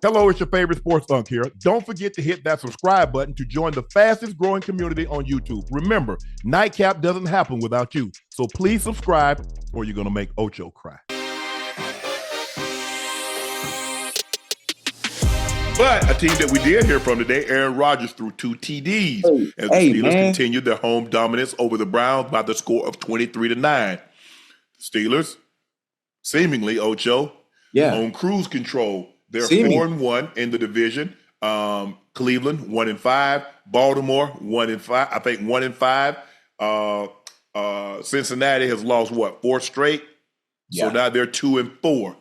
Hello, it's your favorite sports Unc here. Don't forget to hit that subscribe button to join the fastest growing community on YouTube. Remember, Nightcap doesn't happen without you. So please subscribe or you're going to make Ocho cry. But a team that we did hear from today, Aaron Rodgers threw 2 TDs as the Steelers continued their home dominance over the Browns by the score of 23-9. The Steelers, seemingly, Ocho, on cruise control. They're 4-1 in the division. Cleveland 1-5. Baltimore 1-5. I think 1-5. Cincinnati has lost 4 straight. So now they're 2-4.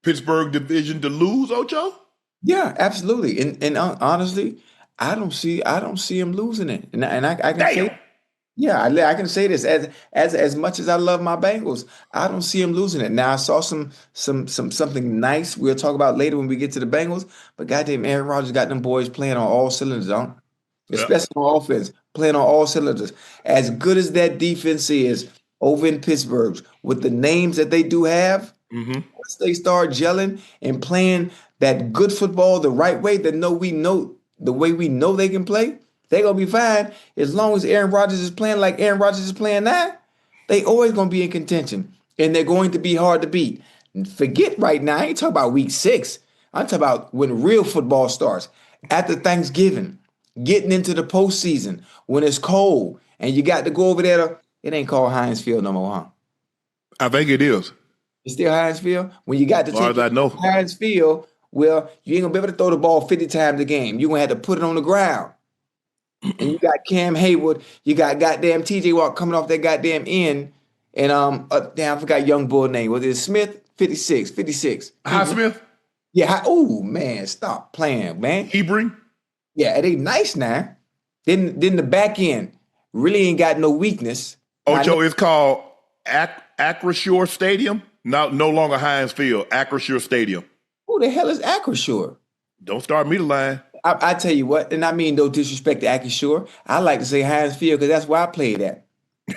Pittsburgh division to lose, Ocho? Yeah, absolutely. And honestly, I don't see him losing it. And I can say, I can say this as much as I love my Bengals, I don't see him losing it. Now I saw something nice we'll talk about later when we get to the Bengals, but goddamn, Aaron Rodgers got them boys playing on all cylinders, especially on offense, playing on all cylinders. As good as that defense is over in Pittsburgh, with the names that they do have, once they start gelling and playing that good football the right way, the way we know they can play, they're going to be fine. As long as Aaron Rodgers is playing like Aaron Rodgers is playing now, they always going to be in contention, and they're going to be hard to beat. And forget right now, I ain't talking about week 6. I'm talking about when real football starts. After Thanksgiving, getting into the postseason, when it's cold, and you got to go over there. It ain't called Heinz Field no more, huh? I think it is. It's still Heinz Field? When you got to take Heinz Field, well, you ain't going to be able to throw the ball 50 times a game. You're going to have to put it on the ground. And you got Cam Hayward. You got goddamn TJ Watt coming off that goddamn end. And I forgot young bull name. Was it Smith? 56. Smith? Yeah. Oh, man, stop playing, man. Hebring? Yeah, they nice now. Then the back end really ain't got no weakness. Ocho, it's called Acrisure Stadium. No longer Heinz Field. Acrisure Stadium. Who the hell is Acrisure? Don't start me the line. I tell you what, and I mean no disrespect to Acrisure. I like to say Heinz Field because that's where I played at. I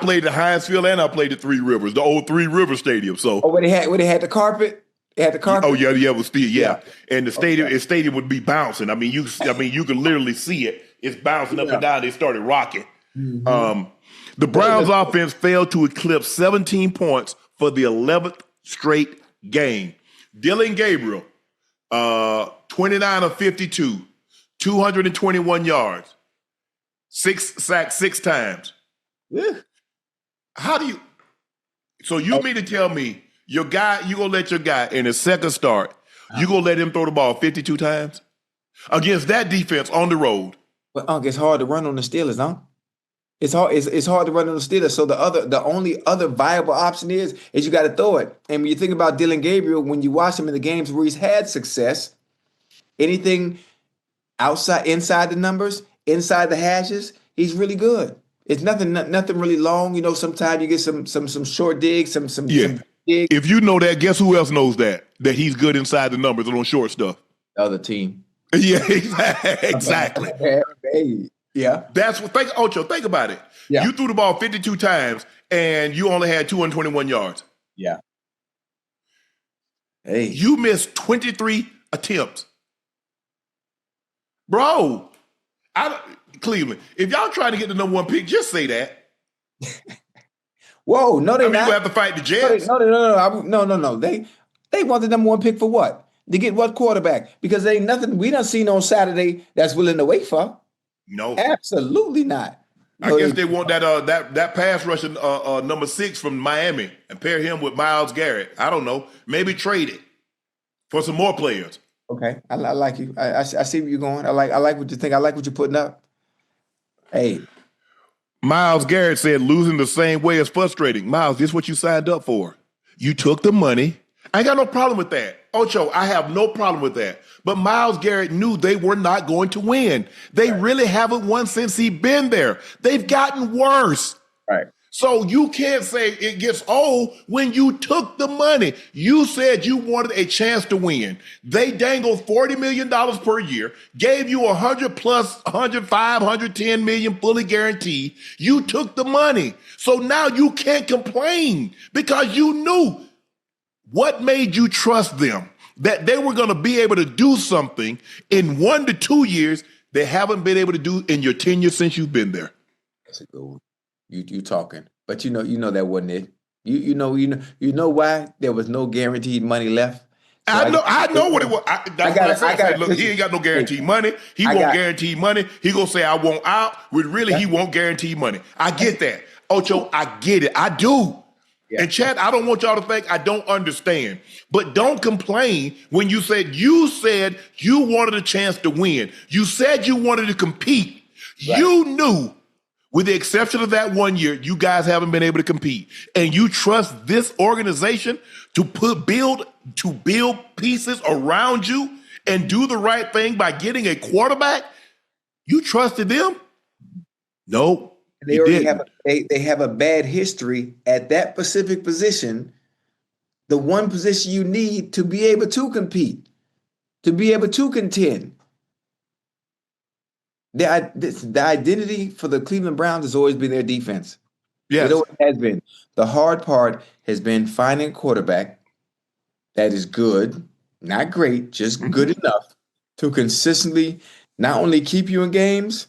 played the Heinz Field and I played the Three Rivers, the old Three River Stadium. So where they had the carpet. They had the carpet. Oh yeah, it was still and the stadium would be bouncing. I mean you could literally see it. It's bouncing up and down. They started rocking. The Browns offense failed to eclipse 17 points for the 11th straight game. Dillon Gabriel, 29 of 52, 221 yards, 6 sacks 6 times. How do you? So you mean to tell me you gonna let your guy in his second start, you gonna let him throw the ball 52 times against that defense on the road? But Unc, it's hard to run on the Steelers, huh? It's hard. It's hard to run on the Steelers. So the only other viable option is you got to throw it. And when you think about Dillon Gabriel, when you watch him in the games where he's had success, anything inside the numbers, inside the hashes, he's really good. It's nothing really long. You know, sometimes you get some short digs, some digs. If you know that, guess who else knows that he's good inside the numbers and on short stuff? The other team. Yeah, exactly. Yeah. That's what Ocho, think about it. Yeah. You threw the ball 52 times and you only had 221 yards. Yeah. Hey. You missed 23 attempts. Bro, Cleveland, if y'all trying to get the number 1 pick, just say that. Whoa, no, not. You have to fight the Jets. No. They want the number 1 pick for what? To get what quarterback? Because there ain't nothing we done seen on Saturday that's willing to wait for. No, absolutely not. I guess they want that pass rusher number 6 from Miami and pair him with Myles Garrett. I don't know. Maybe trade it for some more players. Okay, I like you. I see where you're going. I like what you think. I like what you're putting up. Hey, Myles Garrett said losing the same way is frustrating. Myles, this is what you signed up for. You took the money. I ain't got no problem with that. Ocho, I have no problem with that. But Myles Garrett knew they were not going to win. They really haven't won since he's been there. They've gotten worse. Right. So you can't say it gets old when you took the money. You said you wanted a chance to win. They dangled $40 million per year, gave you 100 plus 105, 110 million fully guaranteed. You took the money. So now you can't complain because you knew what made you trust them, that they were going to be able to do something in 1 to 2 years they haven't been able to do in your tenure since you've been there. That's a good one. You talking, but you know that wasn't it. You know why there was no guaranteed money left. So I know what it was. That's what I said. Look, he ain't got no guaranteed money. He won't guarantee money. He gonna say I want out. When really he won't guarantee money. I get that, Ocho. I get it. I do. Yeah. And Chad, I don't want y'all to think I don't understand. But don't complain when you said you wanted a chance to win. You said you wanted to compete. Right. You knew. With the exception of that 1 year, you guys haven't been able to compete. And you trust this organization to build pieces around you and do the right thing by getting a quarterback? You trusted them? No. They already have a bad history at that specific position, the one position you need to be able to compete, to be able to contend. The identity for the Cleveland Browns has always been their defense. Yes. It always has been. The hard part has been finding a quarterback that is good, not great, just good enough to consistently not only keep you in games,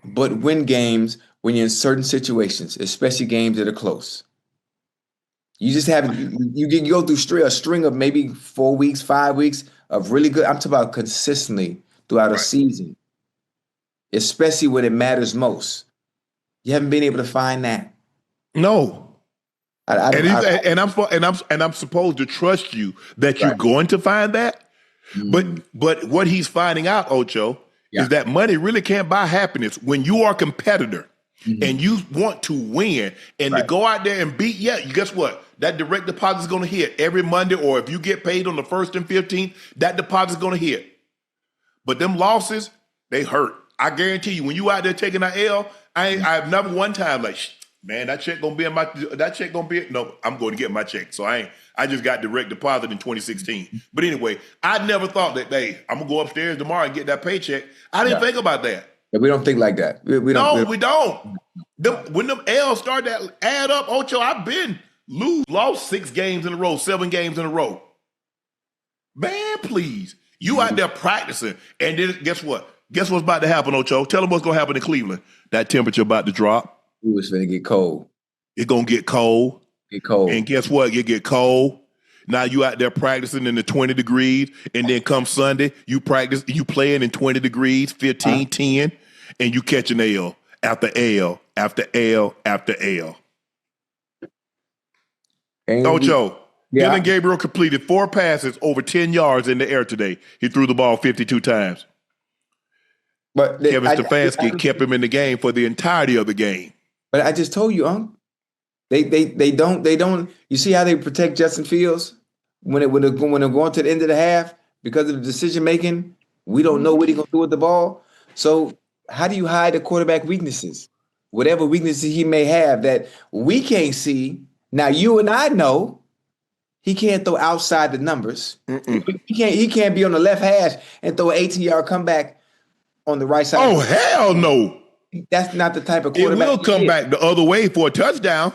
but win games when you're in certain situations, especially games that are close. You just have you go through a string of maybe 4 weeks, 5 weeks of really good. I'm talking about consistently throughout a season. Especially when it matters most. You haven't been able to find that. No. I'm supposed to trust you that you're going to find that. But what he's finding out, Ocho, is that money really can't buy happiness. When you are a competitor and you want to win and to go out there and beat, guess what? That direct deposit is going to hit every Monday, or if you get paid on the 1st and 15th, that deposit is going to hit. But them losses, they hurt. I guarantee you, when you out there taking that L, I've never one time like, man, that check gonna be no, I'm going to get my check. So I just got direct deposit in 2016. But anyway, I never thought that, hey, I'm gonna go upstairs tomorrow and get that paycheck. I didn't think about that. Yeah, we don't think like that. We don't. When them L's start to add up, Ocho, I've been lost 6 games in a row, 7 games in a row. Man, please. You out there practicing, and then guess what? Guess what's about to happen, Ocho? Tell them what's going to happen in Cleveland. That temperature about to drop. It's going to get cold. It's going to get cold. Get cold. And guess what? You get cold. Now you out there practicing in the 20 degrees, and then come Sunday, you playing in 20 degrees, 15, 10, and you catch an L after L after L after L. Ocho, Dillon Gabriel completed 4 passes over 10 yards in the air today. He threw the ball 52 times. But Kevin Stefanski kept him in the game for the entirety of the game. But I just told you, they don't. You see how they protect Justin Fields when they're going to the end of the half because of the decision making. We don't know what he's gonna do with the ball. So how do you hide the quarterback weaknesses? Whatever weaknesses he may have that we can't see. Now you and I know he can't throw outside the numbers. He can't be on the left hash and throw an 18-yard comeback on the right side. Oh, hell no. That's not the type of quarterback. It will come back the other way for a touchdown.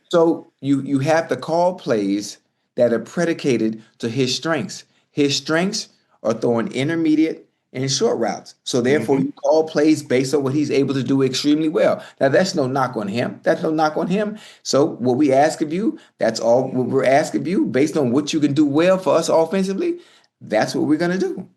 So you have to call plays that are predicated to his strengths. His strengths are throwing intermediate and short routes. So therefore, you call plays based on what he's able to do extremely well. Now, that's no knock on him. So what we ask of you, that's all what we're asking of you based on what you can do well for us offensively. That's what we're going to do.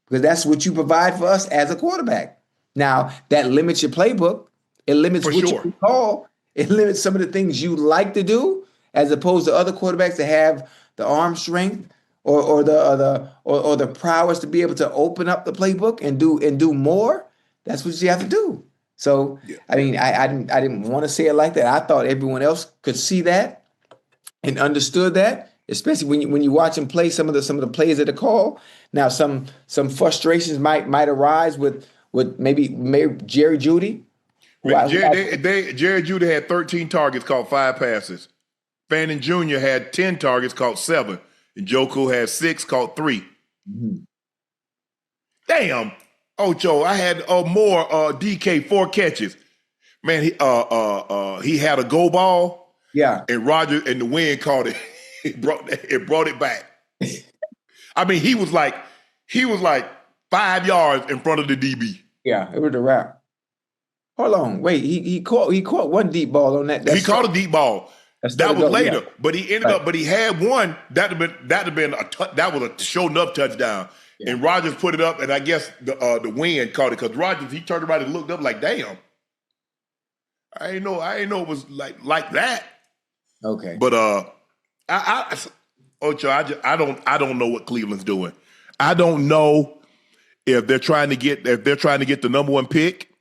Because that's what you provide for us as a quarterback. Now, that limits your playbook. It limits what you can call. It limits some of the things you like to do, as opposed to other quarterbacks that have the arm strength or the prowess to be able to open up the playbook and do more. That's what you have to do. So, I mean, I didn't want to say it like that. I thought everyone else could see that and understood that. Especially when you watch him play some of the plays that are called. Now some frustrations might arise with maybe Jerry Jeudy Man, Why? Jerry Judy had 13 targets, caught 5 passes. Fanning Jr. had 10 targets, caught 7. And Joku had 6, caught 3. Mhm. Damn, Ocho, I had more DK 4 catches. Man, he had a go ball, Yeah. and Roger and the wind caught it. it brought it back. I mean, he was like 5 yards in front of the DB. Yeah, it was a wrap. Hold on, wait. He caught one deep ball on that. He caught a deep ball. That was later, yeah. but he ended up. But he had one that was a show enough touchdown. Yeah. And Rogers put it up, and I guess the wind caught it because Rogers, he turned around and looked up like, damn. I didn't know it was like that. Okay. But Ocho, I don't know what Cleveland's doing. I don't know if they're trying to get the number 1 pick.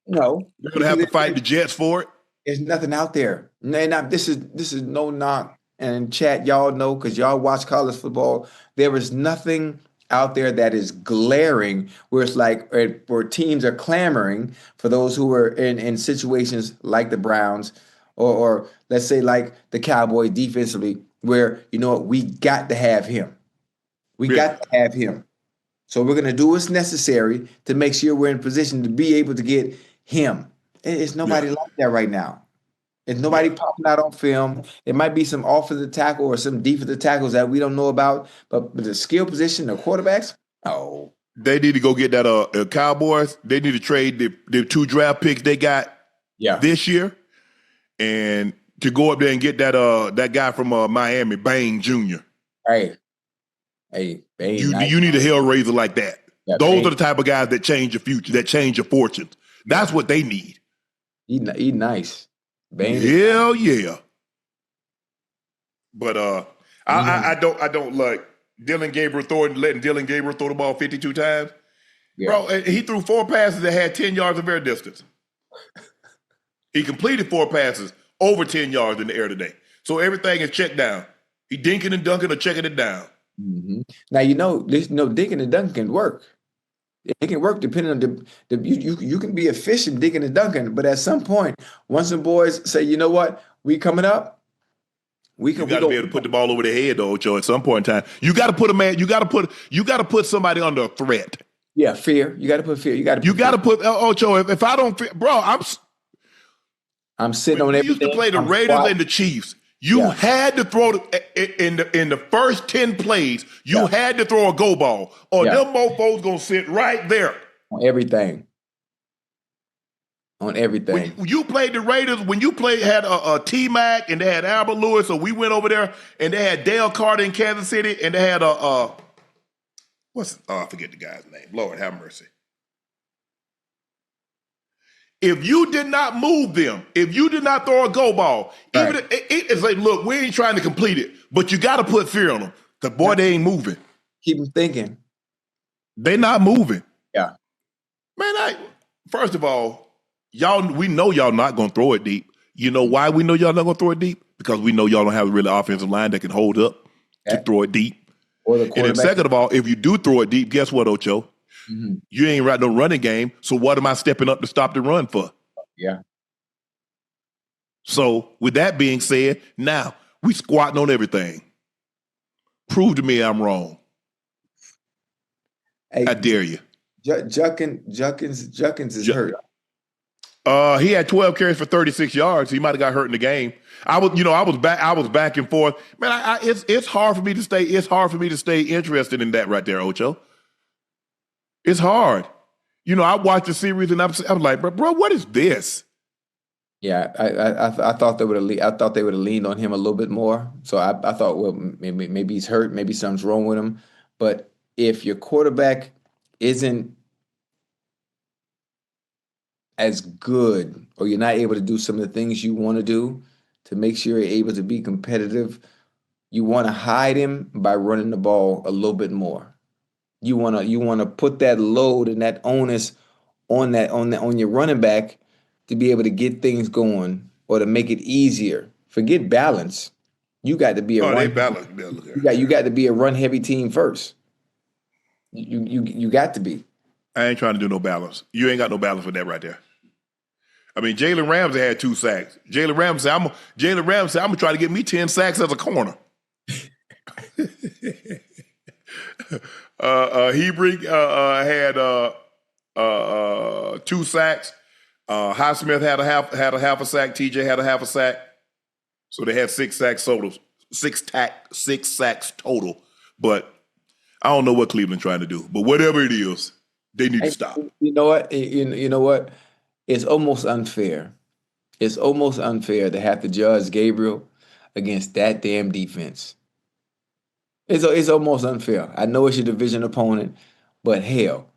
No, they're gonna have to fight the Jets for it. There's nothing out there. This is no knock. And chat, y'all know because y'all watch college football. There is nothing out there that is glaring where it's like where teams are clamoring for those who are in situations like the Browns or let's say like the Cowboys defensively, where you know what, we got to have him. We got to have him. So we're gonna do what's necessary to make sure we're in position to be able to get him. It's nobody like that right now. It's nobody popping out on film. It might be some offensive tackle or some defensive tackles that we don't know about, but the skill position, the quarterbacks, no. They need to go get that Cowboys. They need to trade the 2 draft picks they got this year, and to go up there and get that guy from Miami, Bain Jr. Hey, Bain. You need a hellraiser like that. Yeah, those Bain. are the type of guys that change your future, that change your fortunes. That's what they need. He nice. Bain. Hell yeah. But I don't like Dillon Gabriel letting Dillon Gabriel throw the ball 52 times. Yeah. Bro, he threw 4 passes that had 10 yards of air distance. He completed 4 passes over 10 yards in the air today. So everything is checked down. He dinking and dunking or checking it down. Mm-hmm. Now dinking and dunking can work. It can work depending on you can be efficient dinking and dunking, but at some point, once the boys say, you know what, we coming up, you got to be able to put the ball over the head, though, Joe. At some point in time, you got to put a man. You got to put somebody under a threat. Yeah, fear. You got to put fear. You got to put Ocho. If I don't fear, bro, I'm sitting on everything. We used to play the Raiders and the Chiefs. You had to throw in the first 10 plays. You had to throw a go ball, or them mofos gonna sit right there on everything. On everything. When you played the Raiders, when you had a T-Mac and they had Albert Lewis, or we went over there and they had Dale Carter in Kansas City and they had I forget the guy's name. Lord have mercy. If you did not move them, if you did not throw a go ball, even it's like, look, we ain't trying to complete it, but you got to put fear on them. Because, boy, they ain't moving. Keep them thinking. They not moving. Yeah. Man, first of all, we know y'all not going to throw it deep. You know why we know y'all not going to throw it deep? Because we know y'all don't have a really offensive line that can hold up to throw it deep. And then second of all, if you do throw it deep, guess what, Ocho? Mm-hmm. You ain't right no running game, so what am I stepping up to stop the run for? Yeah. So with that being said, now we squatting on everything. Prove to me I'm wrong. Hey, I dare you. Juckins is hurt. He had 12 carries for 36 yards. He might have got hurt in the game. I was back and forth. Man, it's hard for me to stay. It's hard for me to stay interested in that right there, Ocho. It's hard. I watched the series and I'm like, bro, what is this? Yeah, I thought they would have leaned on him a little bit more. So I thought, well, maybe he's hurt, maybe something's wrong with him. But if your quarterback isn't as good, or you're not able to do some of the things you want to do to make sure you're able to be competitive, you want to hide him by running the ball a little bit more. You want to put that load and that onus on your running back to be able to get things going or to make it easier. Forget balance. You got to be you got to be a run heavy team first. You got to be. I ain't trying to do no balance. You ain't got no balance with that right there. I mean, Jalen Ramsey had 2 sacks. Jalen Ramsey said, I'm gonna try to get me 10 sacks as a corner. Hebring had 2 sacks. Highsmith had a half a sack. TJ had a half a sack. So they had 6 sacks total. 6 sacks total. But I don't know what Cleveland trying to do. But whatever it is, they need to stop. You know what? You know what? It's almost unfair. It's almost unfair to have to judge Gabriel against that damn defense. It's almost unfair. I know it's your division opponent, but hell,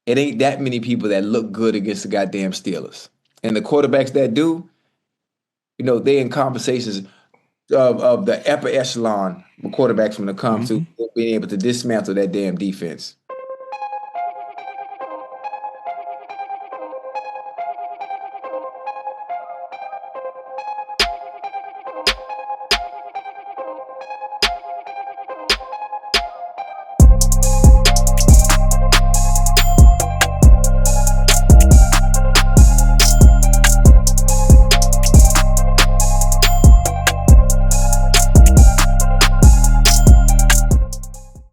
it ain't that many people that look good against the goddamn Steelers. And the quarterbacks that do, they in conversations of the upper echelon quarterbacks when it comes to being able to dismantle that damn defense.